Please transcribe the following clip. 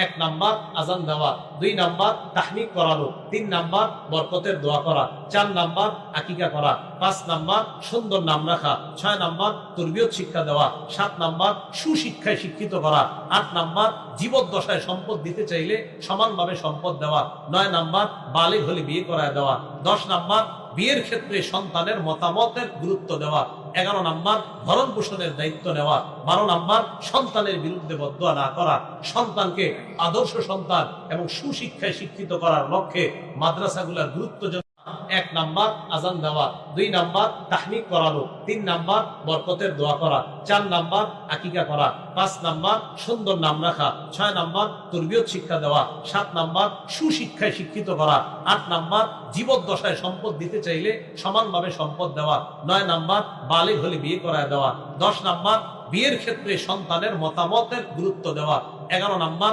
এক নাম্বার আজান দেওয়া, 2 নাম্বার তাহনিক করানো, 3 নাম্বার বরকতের দোয়া করা, 4 নাম্বার আকিকা করা, 5 নাম্বার সুন্দর নাম রাখা, 6 নাম্বার তরবিয়ত শিক্ষা দেওয়া, 7 নাম্বার সুশিক্ষায় শিক্ষিত করা, 8 নাম্বার জীবদ্দশায় সম্পদ দিতে চাইলে সমানভাবে সম্পদ দেওয়া, 9 নাম্বার বালিগ হলে বিয়ে করায় দেওয়া, 10 নাম্বার বিয়ের ক্ষেত্রে সন্তানের মতামতের গুরুত্ব দেওয়া, 11 নাম্বার ভরণ পোষণের দায়িত্ব নেওয়া, 12 নাম্বার সন্তানের বিরুদ্ধে বদদোয়া না করা, সন্তানকে আদর্শ সন্তান এবং সুশিক্ষায় শিক্ষিত করার লক্ষ্যে মাদ্রাসাগুলোর গুরুত্ব। 1 নাম্বার আজান দেওয়া, 2 নাম্বার তাহনিক করানো, 3 নাম্বার বরকতের দোয়া করা, 4 নাম্বার আকিকা করা, 5 নাম্বার সুন্দর নাম রাখা, 6 নাম্বার তরবিয়ত শিক্ষা দেওয়া, 7 নাম্বার সুশিক্ষায় শিক্ষিত করা, 8 নাম্বার জীবদ্দশায় সম্পদ দিতে চাইলে সমানভাবে সম্পদ দেওয়া, 9 নাম্বার বালিগ হলে বিয়ে করায় দেওয়া, 10 নাম্বার বিয়ের ক্ষেত্রে সন্তানের মতামতের গুরুত্ব দেওয়া, 11 নাম্বার